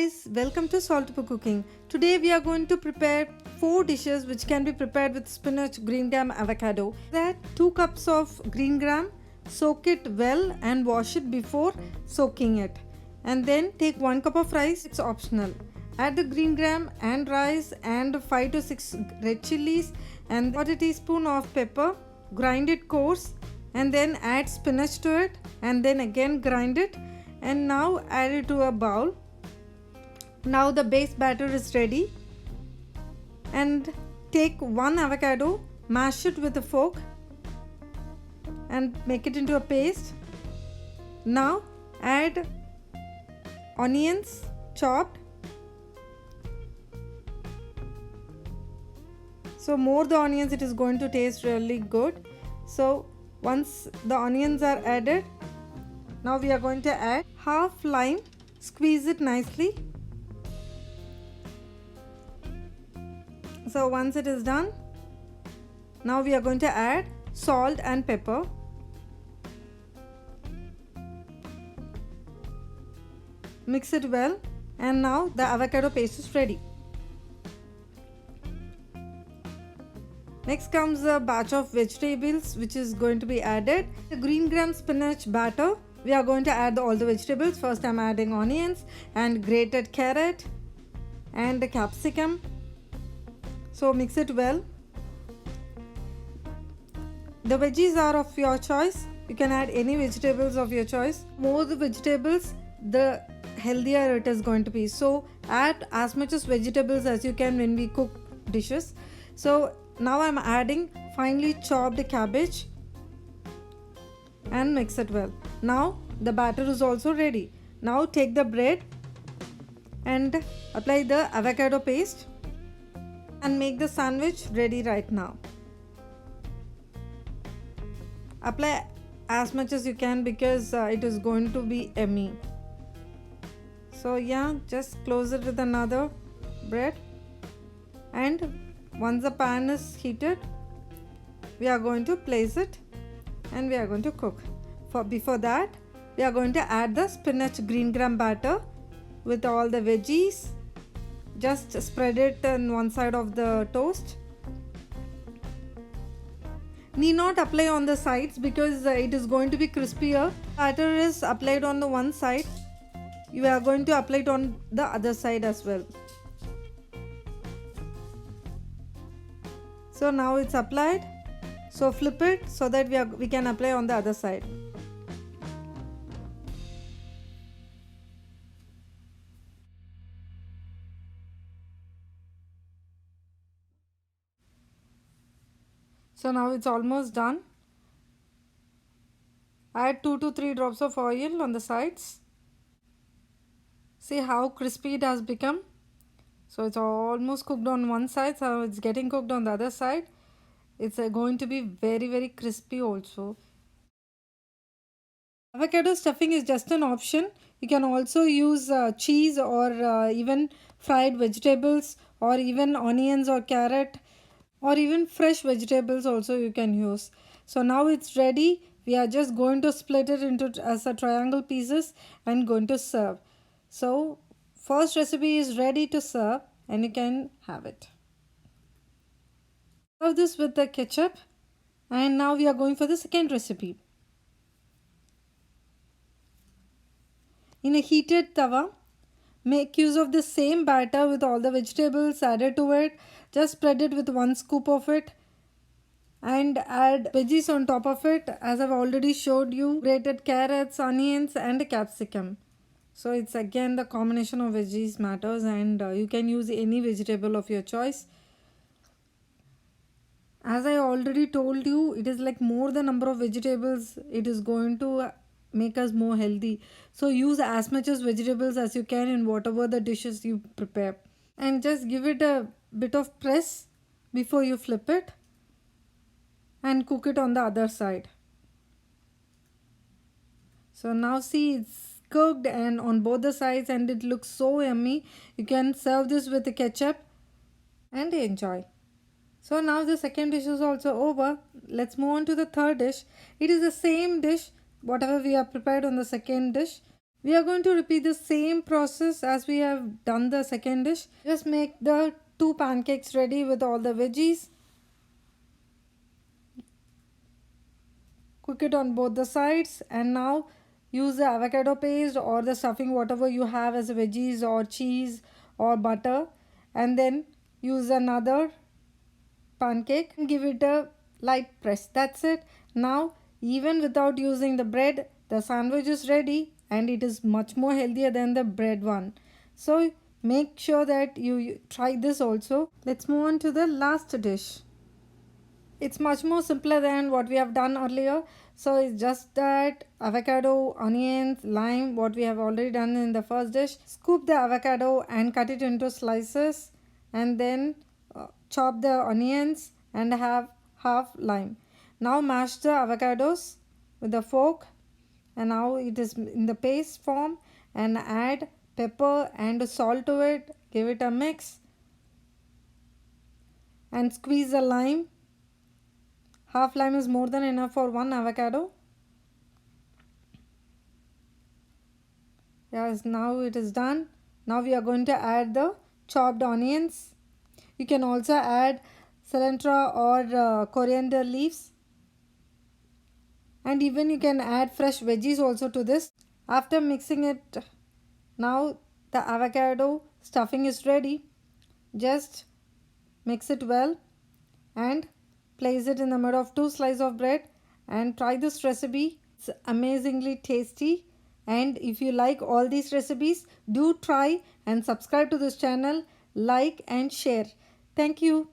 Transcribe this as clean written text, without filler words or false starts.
guys, welcome to Saltable Cooking. Today we are going to prepare 4 dishes which can be prepared with spinach, green gram, avocado. That 2 cups of green gram, soak it well and wash it before soaking it. And then take 1 cup of rice, it's optional. Add the green gram and rice and 5 to 6 red chilies and 1 teaspoon of pepper. Grind it coarse and then add spinach to it and then again grind it. And now add it to a bowl. Now the base batter is ready, and take 1 avocado, mash it with a fork and make it into a paste. Now add onions chopped. So more the onions, it is going to taste really good. So once the onions are added, now we are going to add half lime, squeeze it nicely. So once it is done, now we are going to add salt and pepper. Mix it well, and now the avocado paste is ready. Next comes a batch of vegetables which is going to be added. The green gram spinach batter, we are going to add all the vegetables. First I'm adding onions and grated carrot and the capsicum. So mix it well. The veggies are of your choice. You can add any vegetables of your choice. More the vegetables, the healthier it is going to be. So add as much as vegetables as you can when we cook dishes. So now I'm adding finely chopped cabbage and mix it well. Now the batter is also ready. Now take the bread and apply the avocado paste and make the sandwich ready right now. Apply as much as you can because it is going to be yummy. So yeah, just close it with another bread, and once the pan is heated, we are going to place it and we are going to cook. Before that, we are going to add the spinach green gram batter with all the veggies. Just spread it on one side of the toast. Need not apply on the sides because it is going to be crispier. Batter is applied on the one side. You are going to apply it on the other side as well. So now it's applied. So flip it so that we can apply on the other side. So now it's almost done. Add 2 to 3 drops of oil on the sides. See how crispy it has become. So it's almost cooked on one side, so it's getting cooked on the other side. It's going to be very crispy also. Avocado stuffing is just an option. You can also use cheese or even fried vegetables or even onions or carrot or even fresh vegetables also you can use. So now it's ready. We are just going to split it into as a triangle pieces and going to serve. So first recipe is ready to serve and you can have it. Serve this with the ketchup, and now we are going for the second recipe. In a heated tawa, make use of the same batter with all the vegetables added to it. Just spread it with 1 scoop of it and add veggies on top of it, as I've already showed you. Grated carrots, onions and capsicum. So it's again the combination of veggies matters, and you can use any vegetable of your choice. As I already told you, it is like more the number of vegetables, it is going to make us more healthy. So use as much as vegetables as you can in whatever the dishes you prepare, and just give it a bit of press before you flip it and cook it on the other side. So now see, it's cooked and on both the sides and it looks so yummy. You can serve this with the ketchup and enjoy. So now the second dish is also over. Let's move on to the third dish. It is the same dish, whatever we have prepared on the second dish. We are going to repeat the same process as we have done the second dish. Just make the 2 pancakes ready with all the veggies. Cook it on both the sides, and now use the avocado paste or the stuffing, whatever you have as veggies or cheese or butter, and then use another pancake and give it a light press. That's it. Now, even without using the bread, the sandwich is ready, and it is much more healthier than the bread one. So make sure that you try this also. Let's move on to the last dish. It's much more simpler than what we have done earlier. So it's just that avocado, onions, lime, what we have already done in the first dish. Scoop the avocado and cut it into slices, and then chop the onions and have half lime. Now mash the avocados with a fork, and now it is in the paste form, and add pepper and salt to it. Give it a mix and squeeze the lime. Half lime is more than enough for one avocado. Yes, now it is done. Now we are going to add the chopped onions. You can also add cilantro or coriander leaves, and even you can add fresh veggies also to this. After mixing it, now the avocado stuffing is ready. Just mix it well and place it in the middle of 2 slices of bread, and try this recipe. It's amazingly tasty, and if you like all these recipes, do try and subscribe to this channel, like and share. Thank you.